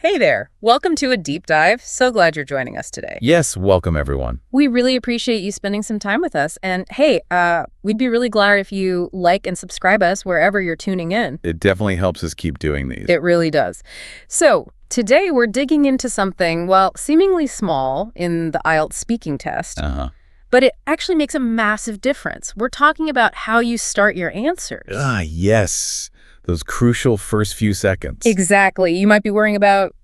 Hey there. Welcome to a deep dive. So glad you're joining us today. Yes, welcome everyone. We really appreciate you spending some time with us. And hey, we'd be really glad if you like and subscribe us wherever you're tuning in. It definitely helps us keep doing these. It really does. So today we're digging into something, well, seemingly small in the IELTS speaking test, but it actually makes a massive difference. We're talking about how you start your answers. Yes. Those crucial first few seconds. Exactly. You might be worrying about,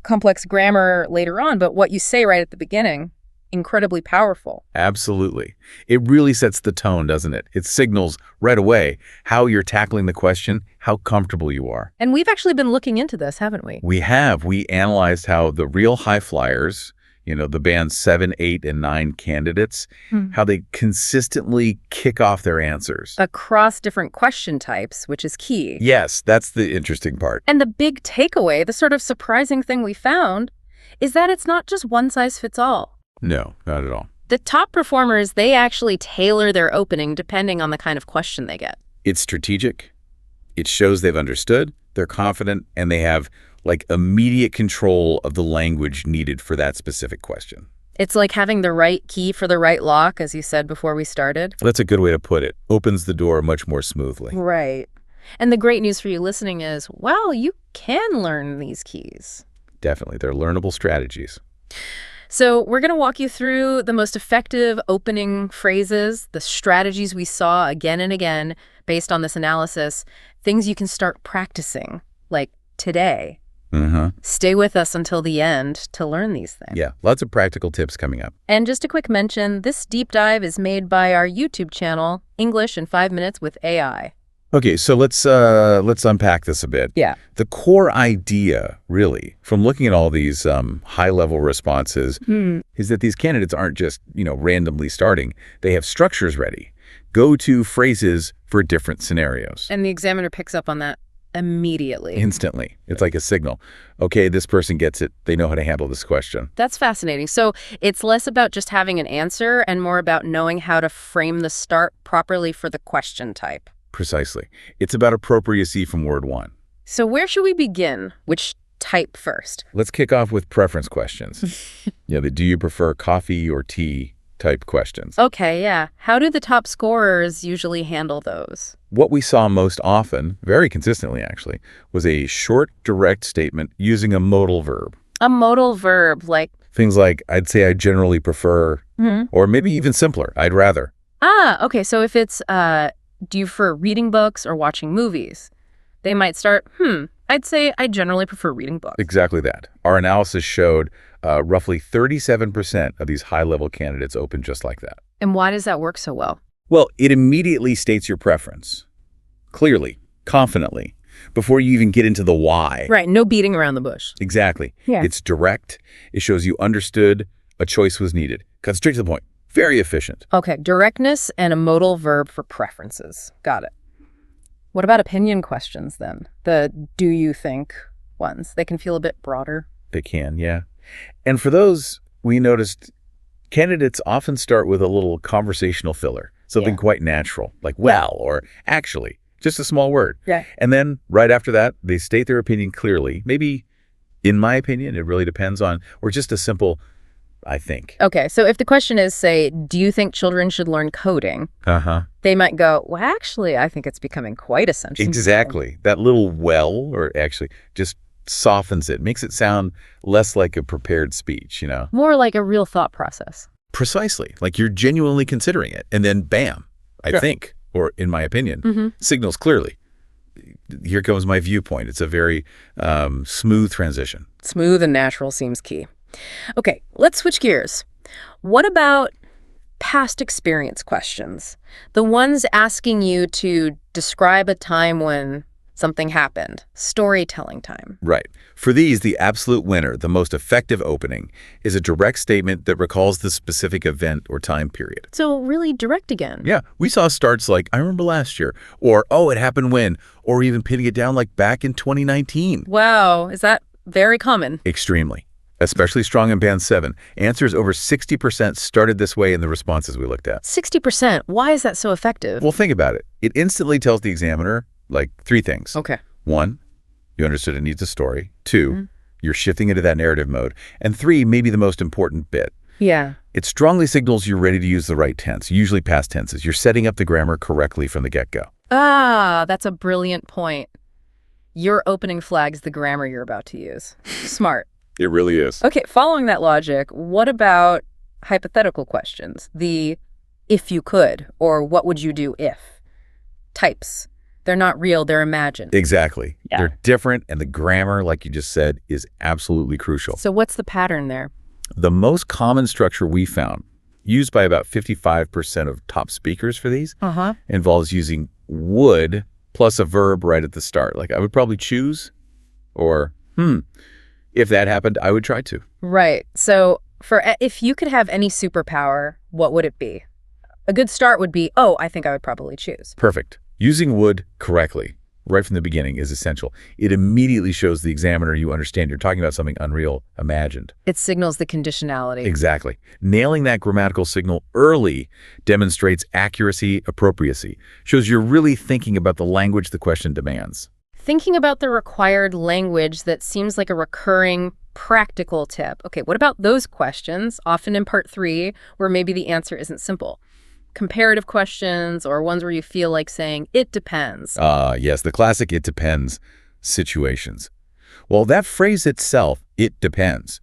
complex grammar later on, but what you say right at the beginning, incredibly powerful. Absolutely. It really sets the tone, doesn't it? It signals right away how you're tackling the question, how comfortable you are. And we've actually been looking into this, haven't we? We have. We analyzed how the real high flyers, the band's 7, 8, and 9 candidates, how they consistently kick off their answers. Across different question types, which is key. Yes, that's the interesting part. And the big takeaway, the sort of surprising thing we found, is that it's not just one size fits all. No, not at all. The top performers, they actually tailor their opening depending on the kind of question they get. It's strategic. It shows they've understood, they're confident, and they have immediate control of the language needed for that specific question. It's like having the right key for the right lock, as you said before we started. That's a good way to put it. Opens the door much more smoothly. Right. And the great news for you listening is, well, you can learn these keys. Definitely. They're learnable strategies. So we're going to walk you through the most effective opening phrases, the strategies we saw again and again based on this analysis, things you can start practicing, like today. Stay with us until the end to learn these things. Yeah, lots of practical tips coming up. And just a quick mention, this deep dive is made by our YouTube channel, English in 5 Minutes with AI. Okay, so let's unpack this a bit. Yeah. The core idea, really, from looking at all these high-level responses, is that these candidates aren't just, randomly starting. They have structures ready, go-to phrases for different scenarios. And the examiner picks up on that immediately. Instantly. It's like a signal. Okay, this person gets it. They know how to handle this question. That's fascinating. So it's less about just having an answer and more about knowing how to frame the start properly for the question type. Precisely. It's about appropriacy from word one. So where should we begin? Which type first? Let's kick off with preference questions. The do you prefer coffee or tea type questions. Okay, yeah. How do the top scorers usually handle those? What we saw most often, very consistently actually, was a short, direct statement using a modal verb. A modal verb, like? Things like, I'd say I generally prefer, or maybe even simpler, I'd rather. Okay. So if it's, do you prefer reading books or watching movies? They might start, I'd say I generally prefer reading books. Exactly that. Our analysis showed roughly 37% of these high-level candidates open just like that. And why does that work so well? Well, it immediately states your preference. Clearly, confidently, before you even get into the why. Right, no beating around the bush. Exactly. Yeah. It's direct. It shows you understood a choice was needed. Cut straight to the point. Very efficient. Okay, directness and a modal verb for preferences. Got it. What about opinion questions then? The do you think ones. They can feel a bit broader. They can, yeah. And for those, we noticed candidates often start with a little conversational filler, something quite natural, like well or actually, just a small word. Yeah. And then right after that, they state their opinion clearly. Maybe, in my opinion, it really depends on, or just a simple, I think. Okay, so if the question is, say, do you think children should learn coding? They might go, well, actually, I think it's becoming quite essential. Exactly. That little well, or actually, just softens it, makes it sound less like a prepared speech, More like a real thought process. Precisely. Like you're genuinely considering it. And then bam, I think, or in my opinion, signals clearly. Here comes my viewpoint. It's a very smooth transition. Smooth and natural seems key. Okay, let's switch gears. What about past experience questions? The ones asking you to describe a time when something happened. Storytelling time. Right. For these, the absolute winner, the most effective opening, is a direct statement that recalls the specific event or time period. So really direct again. Yeah. We saw starts like, I remember last year, or, oh, it happened when, or even pinning it down like back in 2019. Wow. Is that very common? Extremely. Especially strong in Band 7. Answers over 60% started this way in the responses we looked at. 60%? Why is that so effective? Well, think about it. It instantly tells the examiner, 3 things. Okay. 1, you understood it needs a story. 2, You're shifting into that narrative mode. And 3, maybe the most important bit. Yeah. It strongly signals you're ready to use the right tense, usually past tenses. You're setting up the grammar correctly from the get-go. Ah, that's a brilliant point. Your opening flags the grammar you're about to use. Smart. It really is. Okay, following that logic, what about hypothetical questions? The if you could, or what would you do if? Types. They're not real, they're imagined. Exactly. Yeah. They're different, and the grammar, like you just said, is absolutely crucial. So what's the pattern there? The most common structure we found, used by about 55% of top speakers for these, involves using would plus a verb right at the start. Like, I would probably choose, or, if that happened, I would try to. Right. So if you could have any superpower, what would it be? A good start would be, oh, I think I would probably choose. Perfect. Using would correctly right from the beginning is essential. It immediately shows the examiner you understand you're talking about something unreal, imagined. It signals the conditionality. Exactly. Nailing that grammatical signal early demonstrates accuracy, appropriacy, shows you're really thinking about the language the question demands. Thinking about the required language that seems like a recurring practical tip. Okay, what about those questions, often in part 3, where maybe the answer isn't simple? Comparative questions or ones where you feel like saying, it depends. Yes, the classic it depends situations. Well, that phrase itself, it depends,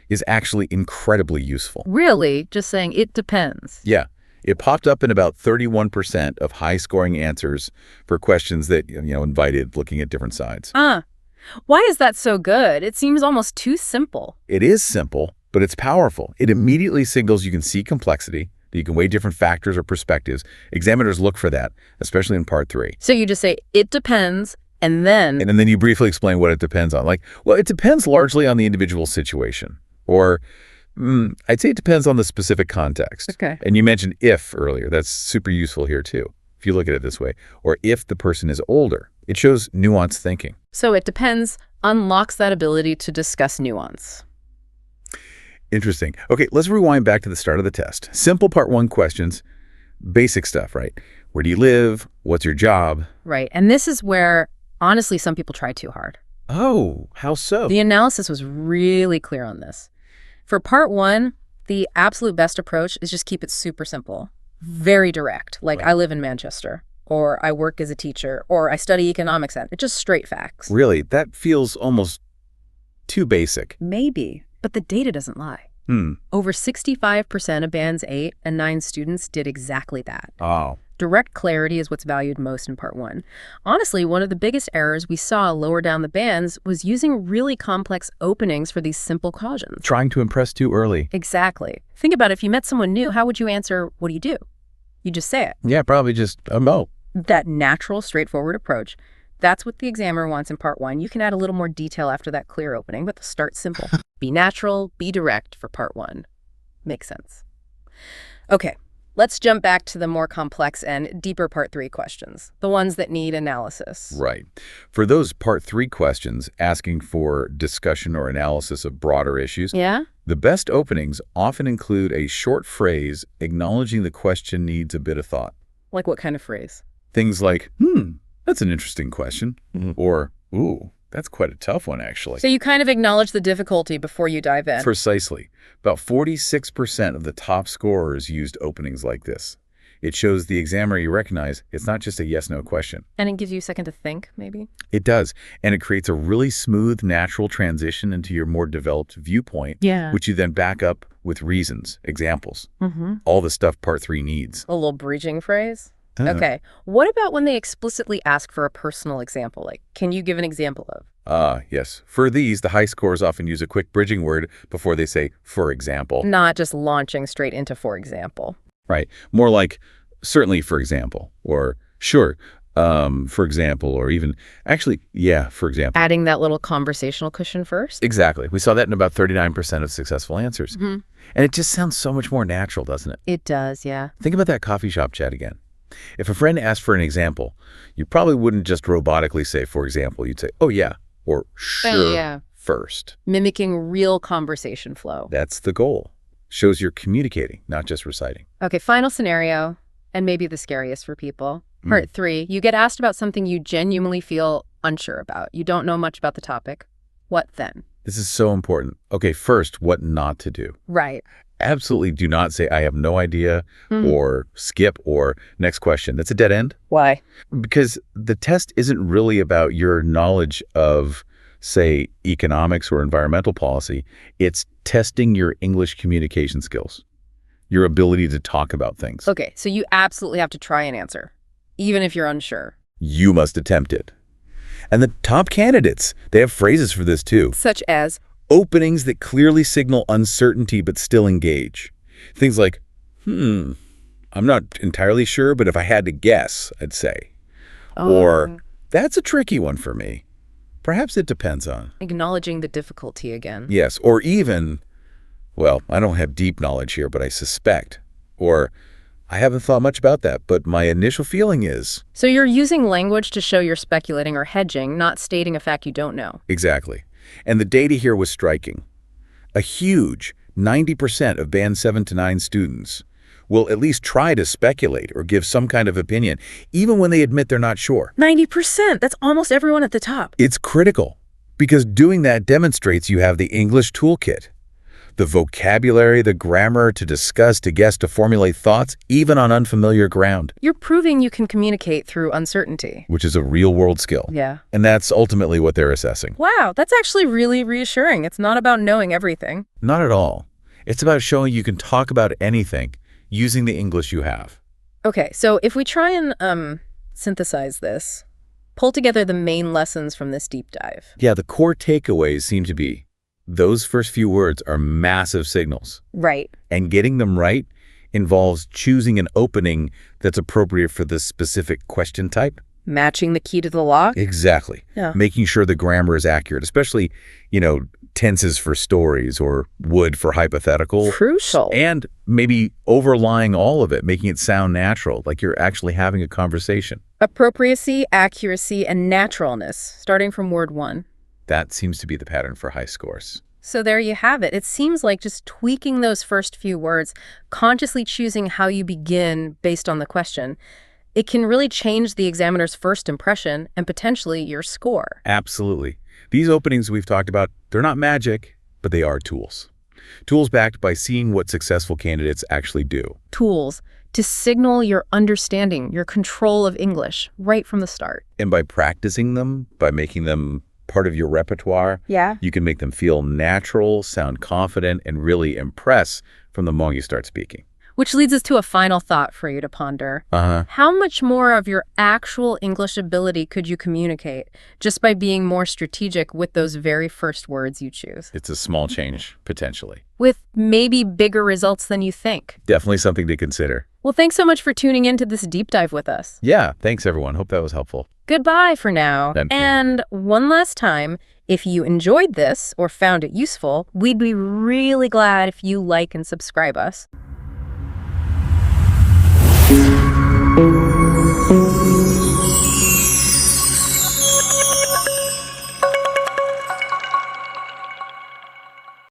is actually incredibly useful. Really? Just saying, it depends. Yeah. It popped up in about 31% of high-scoring answers for questions that, invited looking at different sides. Why is that so good? It seems almost too simple. It is simple, but it's powerful. It immediately signals you can see complexity, that you can weigh different factors or perspectives. Examiners look for that, especially in part 3. So you just say, it depends, and then you briefly explain what it depends on. Like, well, it depends largely on the individual situation. Or I'd say it depends on the specific context. Okay. And you mentioned if earlier. That's super useful here, too, if you look at it this way. Or if the person is older. It shows nuanced thinking. So it depends unlocks that ability to discuss nuance. Interesting. Okay, let's rewind back to the start of the test. Simple part 1 questions, basic stuff, right? Where do you live? What's your job? Right. And this is where, honestly, some people try too hard. Oh, how so? The analysis was really clear on this. For part 1, the absolute best approach is just keep it super simple, very direct. Like, right. I live in Manchester, or I work as a teacher, or I study economics at it. Just straight facts. Really? That feels almost too basic. Maybe, but the data doesn't lie. Over 65% of bands 8 and 9 students did exactly that. Oh. Direct clarity is what's valued most in part 1. Honestly, one of the biggest errors we saw lower down the bands was using really complex openings for these simple cautions. Trying to impress too early. Exactly. Think about it. If you met someone new, how would you answer, what do you do? You just say it. Yeah, probably just, oh. That natural, straightforward approach. That's what the examiner wants in part 1. You can add a little more detail after that clear opening, but start simple. Be natural, be direct for part 1. Makes sense. Okay, let's jump back to the more complex and deeper part 3 questions, the ones that need analysis. Right. For those part 3 questions, asking for discussion or analysis of broader issues, the best openings often include a short phrase acknowledging the question needs a bit of thought. Like what kind of phrase? Things like, that's an interesting question. Or, ooh, that's quite a tough one, actually. So you kind of acknowledge the difficulty before you dive in. Precisely. About 46% of the top scorers used openings like this. It shows the examiner you recognize it's not just a yes-no question. And it gives you a second to think, maybe? It does. And it creates a really smooth, natural transition into your more developed viewpoint, which you then back up with reasons, examples, all the stuff part 3 needs. A little bridging phrase? Okay. What about when they explicitly ask for a personal example? Like, can you give an example of? Yes. For these, the high scores often use a quick bridging word before they say, for example. Not just launching straight into for example. Right. More like, certainly, for example, or sure, for example, or even, actually, yeah, for example. Adding that little conversational cushion first? Exactly. We saw that in about 39% of successful answers. And it just sounds so much more natural, doesn't it? It does, yeah. Think about that coffee shop chat again. If a friend asked for an example, you probably wouldn't just robotically say, for example, you'd say, oh, yeah, or sure, first. Mimicking real conversation flow. That's the goal. Shows you're communicating, not just reciting. Okay, final scenario, and maybe the scariest for people. Part 3, you get asked about something you genuinely feel unsure about. You don't know much about the topic. What then? This is so important. Okay, first, what not to do. Right. Absolutely do not say, I have no idea, or skip, or next question. That's a dead end. Why? Because the test isn't really about your knowledge of, say, economics or environmental policy. It's testing your English communication skills, your ability to talk about things. Okay, so you absolutely have to try and answer, even if you're unsure. You must attempt it. And the top candidates, they have phrases for this too. Such as? Openings that clearly signal uncertainty but still engage. Things like, I'm not entirely sure, but if I had to guess, I'd say. Or, that's a tricky one for me. Perhaps it depends on. Acknowledging the difficulty again. Yes, or even, well, I don't have deep knowledge here, but I suspect. Or, I haven't thought much about that, but my initial feeling is. So you're using language to show you're speculating or hedging, not stating a fact you don't know. Exactly. And the data here was striking. A huge 90% of Band 7 to 9 students will at least try to speculate or give some kind of opinion, even when they admit they're not sure. 90%! That's almost everyone at the top. It's critical, because doing that demonstrates you have the English toolkit. The vocabulary, the grammar to discuss, to guess, to formulate thoughts, even on unfamiliar ground. You're proving you can communicate through uncertainty. Which is a real-world skill. Yeah. And that's ultimately what they're assessing. Wow, that's actually really reassuring. It's not about knowing everything. Not at all. It's about showing you can talk about anything using the English you have. Okay, so if we try and synthesize this, pull together the main lessons from this deep dive. Yeah, the core takeaways seem to be those first few words are massive signals. Right. And getting them right involves choosing an opening that's appropriate for the specific question type. Matching the key to the lock? Exactly. Yeah. Making sure the grammar is accurate, especially, tenses for stories or would for hypothetical. Crucial. And maybe overlying all of it, making it sound natural, like you're actually having a conversation. Appropriacy, accuracy, and naturalness, starting from word 1. That seems to be the pattern for high scores. So there you have it. It seems like just tweaking those first few words, consciously choosing how you begin based on the question, it can really change the examiner's first impression and potentially your score. Absolutely. These openings we've talked about, they're not magic, but they are tools. Tools backed by seeing what successful candidates actually do. Tools to signal your understanding, your control of English right from the start. And by practicing them, by making them part of your repertoire, you can make them feel natural, sound confident, and really impress from the moment you start speaking. Which leads us to a final thought for you to ponder. How much more of your actual English ability could you communicate just by being more strategic with those very first words you choose? It's a small change, potentially. With maybe bigger results than you think. Definitely something to consider. Well, thanks so much for tuning into this deep dive with us. Yeah, thanks everyone. Hope that was helpful. Goodbye for now. Thank you. And one last time, if you enjoyed this or found it useful, we'd be really glad if you like and subscribe us.